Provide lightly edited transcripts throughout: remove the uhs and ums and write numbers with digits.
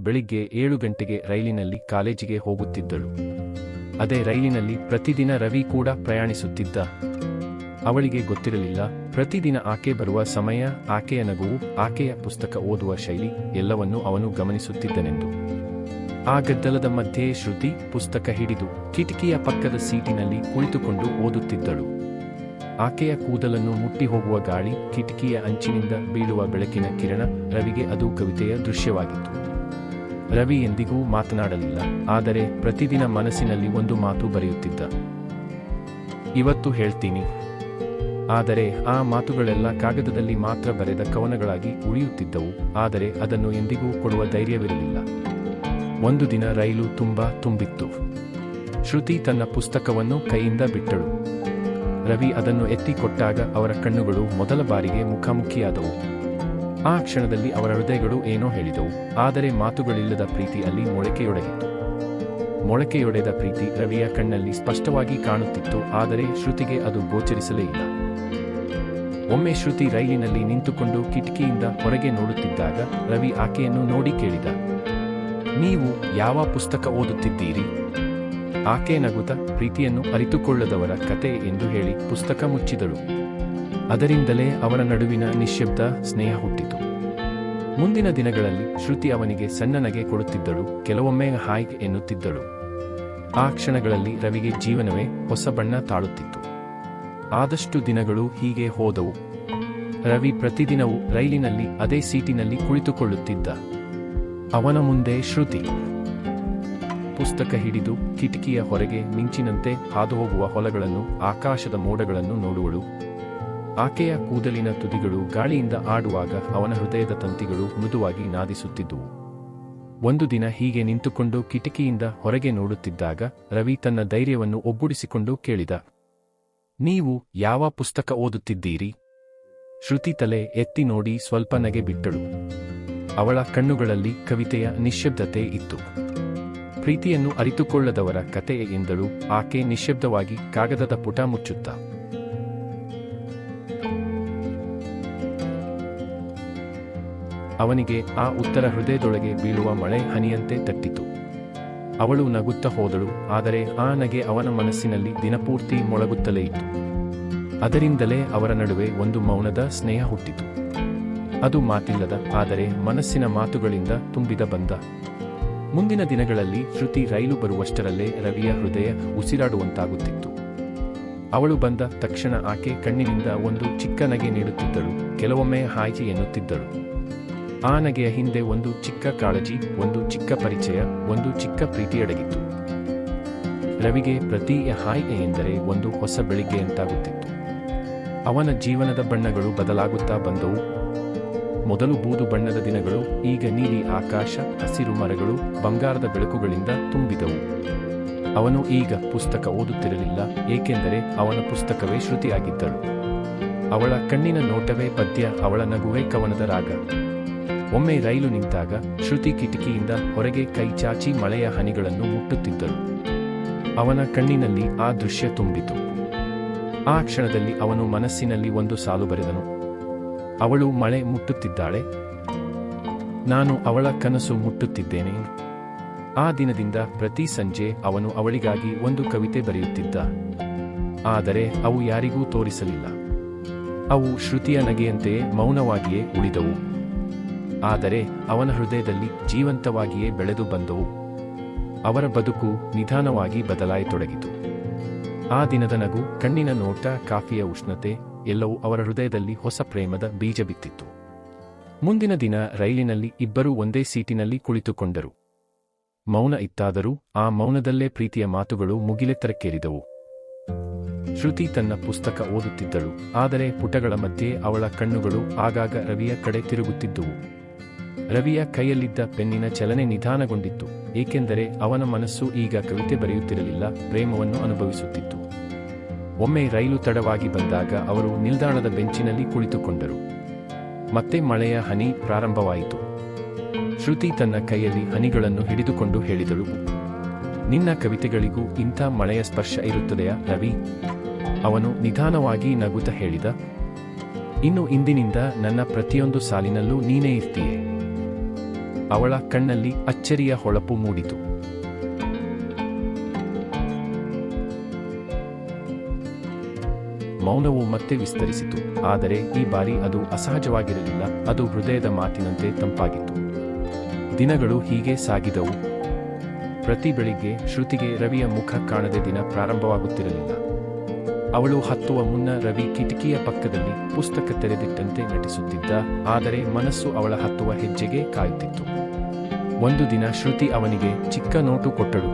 ಬೆಳಿಗ್ಗೆ 7 ಗಂಟೆಗೆ ರೈಲಿನಲ್ಲಿ ಕಾಲೇಜಿಗೆ ಹೋಗುತ್ತಿದ್ದಳು. ಅದೇ ರೈಲಿನಲ್ಲಿ ಪ್ರತಿದಿನ ರವಿ ಕೂಡ ಪ್ರಯಾಣಿಸುತ್ತಿದ್ದ. ಅವಳಿಗೆ ಗೊತ್ತಿರಲಿಲ್ಲ, ಪ್ರತಿದಿನ ಆಕೆ ಬರುವ ಸಮಯ, ಆಕೆಯ ನಗುವು, ಆಕೆಯ ಪುಸ್ತಕ ಓದುವ ಶೈಲಿ ಎಲ್ಲವನ್ನೂ ಅವನು ಗಮನಿಸುತ್ತಿದ್ದನೆಂದು. ಆ ಗದ್ದಲದ ಮಧ್ಯೆ ಶ್ರುತಿ ಪುಸ್ತಕ ಹಿಡಿದು ಕಿಟಕಿಯ ಪಕ್ಕದ ಸೀಟಿನಲ್ಲಿ ಕುಳಿತುಕೊಂಡು ಓದುತ್ತಿದ್ದಳು. ಆಕೆಯ ಕೂದಲನ್ನು ಮುಟ್ಟಿ ಹೋಗುವ ಗಾಳಿ, ಕಿಟಕಿಯ ಅಂಚಿನಿಂದ ಬೀಳುವ ಬೆಳಕಿನ ಕಿರಣ, ರವಿಗೆ ಅದು ಕವಿತೆಯ ದೃಶ್ಯವಾಗಿತ್ತು. ರವಿ ಎಂದಿಗೂ ಮಾತನಾಡಲಿಲ್ಲ, ಆದರೆ ಪ್ರತಿದಿನ ಮನಸ್ಸಿನಲ್ಲಿ ಒಂದು ಮಾತು ಬರೆಯುತ್ತಿದ್ದ. ಇವತ್ತು ಹೇಳ್ತೀನಿ. ಆದರೆ ಆ ಮಾತುಗಳೆಲ್ಲ ಕಾಗದದಲ್ಲಿ ಮಾತ್ರ ಬರೆದ ಕವನಗಳಾಗಿ ಉಳಿಯುತ್ತಿದ್ದವು, ಆದರೆ ಅದನ್ನು ಎಂದಿಗೂ ಕೊಡುವ ಧೈರ್ಯವಿರಲಿಲ್ಲ. ಒಂದು ದಿನ ರೈಲು ತುಂಬಾ ತುಂಬಿತ್ತು. ಶ್ರುತಿ ತನ್ನ ಪುಸ್ತಕವನ್ನು ಕೈಯಿಂದ ಬಿಟ್ಟಳು. ರವಿ ಅದನ್ನು ಎತ್ತಿ ಕೊಟ್ಟಾಗ ಅವರ ಕಣ್ಣುಗಳು ಮೊದಲ ಬಾರಿಗೆ ಮುಖಾಮುಖಿಯಾದವು. ಆ ಕ್ಷಣದಲ್ಲಿ ಅವರ ಹೃದಯಗಳು ಏನೋ ಹೇಳಿದವು, ಆದರೆ ಮಾತುಗಳಿಲ್ಲದ ಪ್ರೀತಿ ಅಲ್ಲಿ ಮೊಳಕೆಯೊಡೆಯಿತು. ಮೊಳಕೆಯೊಡೆದ ಪ್ರೀತಿ ರವಿಯ ಕಣ್ಣಲ್ಲಿ ಸ್ಪಷ್ಟವಾಗಿ ಕಾಣುತ್ತಿತ್ತು, ಆದರೆ ಶ್ರುತಿಗೆ ಅದು ಗೋಚರಿಸಲೇ ಇಲ್ಲ. ಒಮ್ಮೆ ಶ್ರುತಿ ರೈಲಿನಲ್ಲಿ ನಿಂತುಕೊಂಡು ಕಿಟಕಿಯಿಂದ ಹೊರಗೆ ನೋಡುತ್ತಿದ್ದಾಗ ರವಿ ಆಕೆಯನ್ನು ನೋಡಿ ಕೇಳಿದ, ನೀವು ಯಾವ ಪುಸ್ತಕ ಓದುತ್ತಿದ್ದೀರಿ? ಆಕೆ ನಗುತ್ತ, ಪ್ರೀತಿಯನ್ನು ಅರಿತುಕೊಳ್ಳದವರ ಕತೆ ಎಂದು ಹೇಳಿ ಪುಸ್ತಕ ಮುಚ್ಚಿದಳು. ಅದರಿಂದಲೇ ಅವರ ನಡುವಿನ ನಿಶ್ಶಬ್ದ ಸ್ನೇಹ ಹುಟ್ಟಿತು. ಮುಂದಿನ ದಿನಗಳಲ್ಲಿ ಶ್ರುತಿ ಅವನಿಗೆ ಸಣ್ಣ ನಗೆ ಕೊಡುತ್ತಿದ್ದಳು, ಕೆಲವೊಮ್ಮೆ ಹಾಯ್ ಎನ್ನುತ್ತಿದ್ದಳು. ಆ ಕ್ಷಣಗಳಲ್ಲಿ ರವಿಗೆ ಜೀವನವೇ ಹೊಸ ಬಣ್ಣ ತಾಳುತ್ತಿತ್ತು. ಆದಷ್ಟು ದಿನಗಳು ಹೀಗೆ ಹೋದವು. ರವಿ ಪ್ರತಿದಿನವೂ ರೈಲಿನಲ್ಲಿ ಅದೇ ಸೀಟಿನಲ್ಲಿ ಕುಳಿತುಕೊಳ್ಳುತ್ತಿದ್ದ. ಅವನ ಮುಂದೆ ಶ್ರುತಿ ಪುಸ್ತಕ ಹಿಡಿದು ಕಿಟಕಿಯ ಹೊರಗೆ ಮಿಂಚಿನಂತೆ ಹಾದುಹೋಗುವ ಹೊಲಗಳನ್ನು, ಆಕಾಶದ ಮೋಡಗಳನ್ನು ನೋಡುವಳು. ಆಕೆಯ ಕೂದಲಿನ ತುದಿಗಳು ಗಾಳಿಯಿಂದ ಆಡುವಾಗ ಅವನ ಹೃದಯದ ತಂತಿಗಳು ಮೃದುವಾಗಿ ನಾದಿಸುತ್ತಿದ್ದುವು. ಒಂದು ದಿನ ಹೀಗೆ ನಿಂತುಕೊಂಡು ಕಿಟಕಿಯಿಂದ ಹೊರಗೆ ನೋಡುತ್ತಿದ್ದಾಗ ರವಿ ತನ್ನ ಧೈರ್ಯವನ್ನು ಒಗ್ಗೂಡಿಸಿಕೊಂಡು ಕೇಳಿದ, ನೀವು ಯಾವ ಪುಸ್ತಕ ಓದುತ್ತಿದ್ದೀರಿ? ಶ್ರುತಿ ತಲೆ ಎತ್ತಿ ನೋಡಿ ಸ್ವಲ್ಪ ನಗೆ ಬಿಟ್ಟಳು. ಅವಳ ಕಣ್ಣುಗಳಲ್ಲಿ ಕವಿತೆಯ ನಿಶ್ಶಬ್ದತೆ ಇತ್ತು. ಪ್ರೀತಿಯನ್ನು ಅರಿತುಕೊಳ್ಳದವರ ಕತೆ ಎಂದಳು ಆಕೆ ನಿಶ್ಶಬ್ದವಾಗಿ ಕಾಗದದ ಪುಟ ಮುಚ್ಚುತ್ತಾ. ಅವನಿಗೆ ಆ ಉತ್ತರ ಹೃದಯದೊಳಗೆ ಬೀಳುವ ಮಳೆ ಹನಿಯಂತೆ ತಟ್ಟಿತು. ಅವಳು ನಗುತ್ತಾ ಹೋದಳು, ಆದರೆ ಆ ನಗೆ ಅವನ ಮನಸ್ಸಿನಲ್ಲಿ ದಿನಪೂರ್ತಿ ಮೊಳಗುತ್ತಲೇ ಇತ್ತು. ಅದರಿಂದಲೇ ಅವರ ನಡುವೆ ಒಂದು ಮೌನದ ಸ್ನೇಹ ಹುಟ್ಟಿತು. ಅದು ಮಾತಿಲ್ಲದ, ಆದರೆ ಮನಸ್ಸಿನ ಮಾತುಗಳಿಂದ ತುಂಬಿದ ಬಂಧ. ಮುಂದಿನ ದಿನಗಳಲ್ಲಿ ಶ್ರುತಿ ರೈಲು ಬರುವಷ್ಟರಲ್ಲೇ ರವಿಯ ಹೃದಯ ಉಸಿರಾಡುವಂತಾಗುತ್ತಿತ್ತು. ಅವಳು ಬಂದ ತಕ್ಷಣ ಆಕೆ ಕಣ್ಣಿನಿಂದ ಒಂದು ಚಿಕ್ಕ ನಗೆ ನೀಡುತ್ತಿದ್ದಳು, ಕೆಲವೊಮ್ಮೆ ಹಾಯ್ ಎನ್ನುತ್ತಿದ್ದಳು. ಆ ನಗೆಯ ಹಿಂದೆ ಒಂದು ಚಿಕ್ಕ ಕಾಳಜಿ, ಒಂದು ಚಿಕ್ಕ ಪರಿಚಯ, ಒಂದು ಚಿಕ್ಕ ಪ್ರೀತಿ ಅಡಗಿತ್ತು. ರವಿಗೆ ಪ್ರತಿ ಹಾಯ್ ಎಂದರೆ ಒಂದು ಹೊಸ ಬೆಳಿಗ್ಗೆಯಂತಾಗುತ್ತಿತ್ತು. ಅವನ ಜೀವನದ ಬಣ್ಣಗಳು ಬದಲಾಗುತ್ತಾ ಬಂದವು. ಮೊದಲು ಬೂದು ಬಣ್ಣದ ದಿನಗಳು ಈಗ ನೀಲಿ ಆಕಾಶ, ಹಸಿರು ಮರಗಳು, ಬಂಗಾರದ ಬೆಳಕುಗಳಿಂದ ತುಂಬಿದವು. ಅವನು ಈಗ ಪುಸ್ತಕ ಓದುತ್ತಿರಲಿಲ್ಲ, ಏಕೆಂದರೆ ಅವನ ಪುಸ್ತಕವೇ ಶ್ರುತಿಯಾಗಿದ್ದಳು. ಅವಳ ಕಣ್ಣಿನ ನೋಟವೇ ಪದ್ಯ, ಅವಳ ನಗುವೇ ಕವನದ ರಾಗ. ಒಮ್ಮೆ ರೈಲು ನಿಂತಾಗ ಶ್ರುತಿ ಕಿಟಕಿಯಿಂದ ಹೊರಗೆ ಕೈ ಚಾಚಿ ಮಳೆಯ ಹನಿಗಳನ್ನು ಮುಟ್ಟುತ್ತಿದ್ದಳು. ಅವನ ಕಣ್ಣಿನಲ್ಲಿ ಆ ದೃಶ್ಯ ತುಂಬಿತು. ಆ ಕ್ಷಣದಲ್ಲಿ ಅವನು ಮನಸ್ಸಿನಲ್ಲಿ ಒಂದು ಸಾಲು ಬರೆದನು, ಅವಳು ಮಳೆ ಮುಟ್ಟುತ್ತಿದ್ದಾಳೆ, ನಾನು ಅವಳ ಕನಸು ಮುಟ್ಟುತ್ತಿದ್ದೇನೆ. ಆ ದಿನದಿಂದ ಪ್ರತಿ ಸಂಜೆ ಅವನು ಅವಳಿಗಾಗಿ ಒಂದು ಕವಿತೆ ಬರೆಯುತ್ತಿದ್ದ. ಆದರೆ ಅವು ಯಾರಿಗೂ ತೋರಿಸಲಿಲ್ಲ. ಅವು ಶ್ರುತಿಯ ನಗೆಯಂತೆಯೇ ಮೌನವಾಗಿಯೇ ಉಳಿದವು. ಆದರೆ ಅವನ ಹೃದಯದಲ್ಲಿ ಜೀವಂತವಾಗಿಯೇ ಬೆಳೆದು ಬಂದವು. ಅವರ ಬದುಕು ನಿಧಾನವಾಗಿ ಬದಲಾಯತೊಡಗಿತು. ಆ ದಿನದ ನಗು, ಕಣ್ಣಿನ ನೋಟ, ಕಾಫಿಯ ಉಷ್ಣತೆ ಎಲ್ಲವೂ ಅವರ ಹೃದಯದಲ್ಲಿ ಹೊಸ ಪ್ರೇಮದ ಬೀಜ ಬಿತ್ತಿತ್ತು. ಮುಂದಿನ ದಿನ ರೈಲಿನಲ್ಲಿ ಇಬ್ಬರೂ ಒಂದೇ ಸೀಟಿನಲ್ಲಿ ಕುಳಿತುಕೊಂಡರು. ಮೌನ ಇತ್ತಾದರೂ ಆ ಮೌನದಲ್ಲೇ ಪ್ರೀತಿಯ ಮಾತುಗಳು ಮುಗಿಲೆತ್ತರಕ್ಕೇರಿದವು. ಶ್ರುತಿ ತನ್ನ ಪುಸ್ತಕ ಓದುತ್ತಿದ್ದಳು, ಆದರೆ ಪುಟಗಳ ಮಧ್ಯೆ ಅವಳ ಕಣ್ಣುಗಳು ಆಗಾಗ ರವಿಯ ಕಡೆ ತಿರುಗುತ್ತಿದ್ದುವು. ರವಿಯ ಕೈಯಲ್ಲಿದ್ದ ಪೆನ್ನಿನ ಚಲನೆ ನಿಧಾನಗೊಂಡಿತ್ತು, ಏಕೆಂದರೆ ಅವನ ಮನಸ್ಸು ಈಗ ಕವಿತೆ ಬರೆಯುತ್ತಿರಲಿಲ್ಲ, ಪ್ರೇಮವನ್ನು ಅನುಭವಿಸುತ್ತಿತ್ತು. ಒಮ್ಮೆ ರೈಲು ತಡವಾಗಿ ಬಂದಾಗ ಅವರು ನಿಲ್ದಾಣದ ಬೆಂಚಿನಲ್ಲಿ ಕುಳಿತುಕೊಂಡರು. ಮತ್ತೆ ಮಳೆಯ ಹನಿ ಪ್ರಾರಂಭವಾಯಿತು. ಶ್ರುತಿ ತನ್ನ ಕೈಯಲ್ಲಿ ಹನಿಗಳನ್ನು ಹಿಡಿದುಕೊಂಡು ಹೇಳಿದಳು, ನಿನ್ನ ಕವಿತೆಗಳಿಗೂ ಇಂಥ ಮಳೆಯ ಸ್ಪರ್ಶ ಇರುತ್ತದೆಯಾ ರವಿ? ಅವನು ನಿಧಾನವಾಗಿ ನಗುತ್ತಾ ಹೇಳಿದ, ಇನ್ನು ಇಂದಿನಿಂದ ನನ್ನ ಪ್ರತಿಯೊಂದು ಸಾಲಿನಲ್ಲೂ ನೀನೇ ಇರ್ತೀಯೆ. ಅವಳ ಕಣ್ಣಲ್ಲಿ ಅಚ್ಚರಿಯ ಹೊಳಪು ಮೂಡಿತು. ಮೌನವು ಮತ್ತೆ ವಿಸ್ತರಿಸಿತು, ಆದರೆ ಈ ಬಾರಿ ಅದು ಅಸಹಜವಾಗಿರಲಿಲ್ಲ, ಅದು ಹೃದಯದ ಮಾತಿನಂತೆ ತಂಪಾಗಿತ್ತು. ದಿನಗಳು ಹೀಗೆ ಸಾಗಿದವು. ಪ್ರತಿ ಬೆಳಿಗ್ಗೆ ಶ್ರುತಿಗೆ ರವಿಯ ಮುಖ ಕಾಣದೆ ದಿನ ಪ್ರಾರಂಭವಾಗುತ್ತಿರಲಿಲ್ಲ. ಅವಳು ಹತ್ತುವ ಮುನ್ನ ರವಿ ಕಿಟಕಿಯ ಪಕ್ಕದಲ್ಲಿ ಪುಸ್ತಕ ತೆರೆದಿಟ್ಟಂತೆ ನಟಿಸುತ್ತಿದ್ದ, ಆದರೆ ಮನಸ್ಸು ಅವಳ ಹತ್ತುವ ಹೆಜ್ಜೆಗೆ ಕಾಯುತ್ತಿತ್ತು. ಒಂದು ದಿನ ಶ್ರುತಿ ಅವನಿಗೆ ಚಿಕ್ಕ ನೋಟು ಕೊಟ್ಟಳು.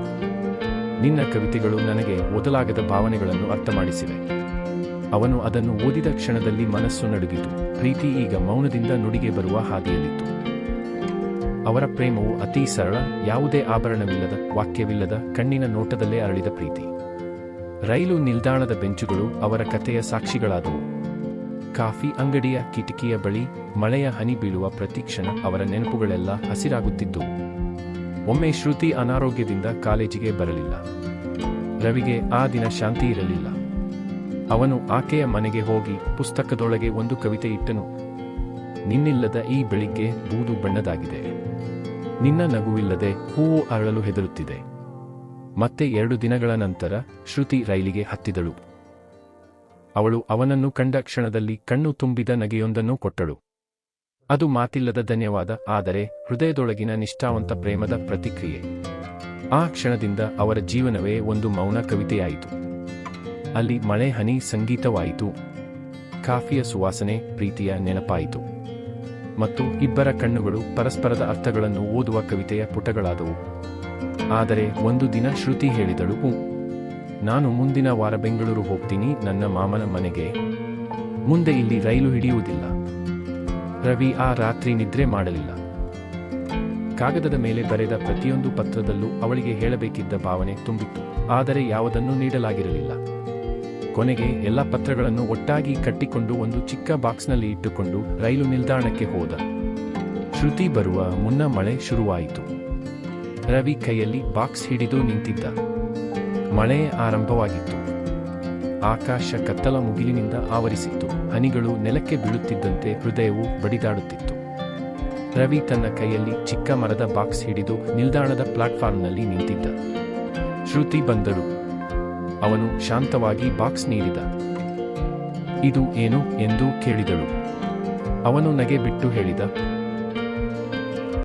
ನಿನ್ನ ಕವಿತೆಗಳು ನನಗೆ ಓದಲಾಗದ ಭಾವನೆಗಳನ್ನು ಅರ್ಥಮಾಡಿಸಿವೆ. ಅವನು ಅದನ್ನು ಓದಿದ ಕ್ಷಣದಲ್ಲಿ ಮನಸ್ಸು ನಡುಗಿತು. ಪ್ರೀತಿ ಈಗ ಮೌನದಿಂದ ನುಡಿಗೆ ಬರುವ ಹಾದಿಯಲ್ಲಿತ್ತು. ಅವರ ಪ್ರೇಮವು ಅತೀ ಸರಳ, ಯಾವುದೇ ಆಭರಣವಿಲ್ಲದ, ವಾಕ್ಯವಿಲ್ಲದ, ಕಣ್ಣಿನ ನೋಟದಲ್ಲೇ ಅರಳಿದ ಪ್ರೀತಿ. ರೈಲು ನಿಲ್ದಾಣದ ಬೆಂಚುಗಳು ಅವರ ಕಥೆಯ ಸಾಕ್ಷಿಗಳಾದವು. ಕಾಫಿ ಅಂಗಡಿಯ ಕಿಟಕಿಯ ಬಳಿ ಮಳೆಯ ಹನಿ ಬೀಳುವ ಪ್ರತಿಕ್ಷಣ ಅವರ ನೆನಪುಗಳೆಲ್ಲ ಹಸಿರಾಗುತ್ತಿದ್ದವು. ಒಮ್ಮೆ ಶ್ರುತಿ ಅನಾರೋಗ್ಯದಿಂದ ಕಾಲೇಜಿಗೆ ಬರಲಿಲ್ಲ. ರವಿಗೆ ಆ ದಿನ ಶಾಂತಿ ಇರಲಿಲ್ಲ. ಅವನು ಆಕೆಯ ಮನೆಗೆ ಹೋಗಿ ಪುಸ್ತಕದೊಳಗೆ ಒಂದು ಕವಿತೆ ಇಟ್ಟನು. ನಿನ್ನಿಲ್ಲದ ಈ ಬೆಳಿಗ್ಗೆ ಬೂದು ಬಣ್ಣದಾಗಿದೆ. ನಿನ್ನ ನಗುವಿಲ್ಲದೆ ಹೂವು ಅರಳಲು ಹೆದರುತ್ತಿದೆ. ಮತ್ತೆ 2 ದಿನಗಳ ನಂತರ ಶ್ರುತಿ ರೈಲಿಗೆ ಹತ್ತಿದಳು. ಅವಳು ಅವನನ್ನು ಕಂಡ ಕ್ಷಣದಲ್ಲಿ ಕಣ್ಣು ತುಂಬಿದ ನಗೆಯೊಂದನ್ನು ಕೊಟ್ಟಳು. ಅದು ಮಾತಿಲ್ಲದ ಧನ್ಯವಾದ, ಆದರೆ ಹೃದಯದೊಳಗಿನ ನಿಷ್ಠಾವಂತ ಪ್ರೇಮದ ಪ್ರತಿಕ್ರಿಯೆ. ಆ ಕ್ಷಣದಿಂದ ಅವರ ಜೀವನವೇ ಒಂದು ಮೌನ ಕವಿತೆಯಾಯಿತು. ಅಲ್ಲಿ ಮಳೆ ಹನಿ ಸಂಗೀತವಾಯಿತು, ಕಾಫಿಯ ಸುವಾಸನೆ ಪ್ರೀತಿಯ ನೆನಪಾಯಿತು, ಮತ್ತು ಇಬ್ಬರ ಕಣ್ಣುಗಳು ಪರಸ್ಪರದ ಅರ್ಥಗಳನ್ನು ಓದುವ ಕವಿತೆಯ ಪುಟಗಳಾದವು. ಆದರೆ ಒಂದು ದಿನ ಶ್ರುತಿ ಹೇಳಿದಳು, ನಾನು ಮುಂದಿನ ವಾರ ಬೆಂಗಳೂರು ಹೋಗ್ತೀನಿ, ನನ್ನ ಮಾಮನ ಮನೆಗೆ. ಮುಂದೆ ಇಲ್ಲಿ ರೈಲು ಹಿಡಿಯುವುದಿಲ್ಲ. ರವಿ ಆ ರಾತ್ರಿ ನಿದ್ರೆ ಮಾಡಲಿಲ್ಲ. ಕಾಗದದ ಮೇಲೆ ಬರೆದ ಪ್ರತಿಯೊಂದು ಪತ್ರದಲ್ಲೂ ಅವಳಿಗೆ ಹೇಳಬೇಕಿದ್ದ ಭಾವನೆ ತುಂಬಿತ್ತು, ಆದರೆ ಯಾವುದನ್ನೂ ನೀಡಲಾಗಿರಲಿಲ್ಲ. ಕೊನೆಗೆ ಎಲ್ಲ ಪತ್ರಗಳನ್ನು ಒಟ್ಟಾಗಿ ಕಟ್ಟಿಕೊಂಡು ಒಂದು ಚಿಕ್ಕ ಬಾಕ್ಸ್ನಲ್ಲಿ ಇಟ್ಟುಕೊಂಡು ರೈಲು ನಿಲ್ದಾಣಕ್ಕೆ ಹೋದ. ಶ್ರುತಿ ಬರುವ ಮುನ್ನ ಮಳೆ ಶುರುವಾಯಿತು. ರವಿ ಕೈಯಲ್ಲಿ ಬಾಕ್ಸ್ ಹಿಡಿದು ನಿಂತಿದ್ದ. ಮಳೆ ಆರಂಭವಾಗಿತ್ತು. ಆಕಾಶ ಕತ್ತಲ ಮುಗಿಲಿನಿಂದ ಆವರಿಸಿತ್ತು. ಹನಿಗಳು ನೆಲಕ್ಕೆ ಬೀಳುತ್ತಿದ್ದಂತೆ ಹೃದಯವು ಬಡಿದಾಡುತ್ತಿತ್ತು. ರವಿ ತನ್ನ ಕೈಯಲ್ಲಿ ಚಿಕ್ಕ ಮರದ ಬಾಕ್ಸ್ ಹಿಡಿದು ನಿಲ್ದಾಣದ ಪ್ಲಾಟ್ಫಾರ್ಮ್ನಲ್ಲಿ ನಿಂತಿದ್ದ. ಶ್ರುತಿ ಬಂದಳು. ಅವನು ಶಾಂತವಾಗಿ ಬಾಕ್ಸ್ ನೀಡಿದ. ಇದು ಏನು ಎಂದು ಕೇಳಿದಳು. ಅವನು ನಗೆ ಬಿಟ್ಟು ಹೇಳಿದ,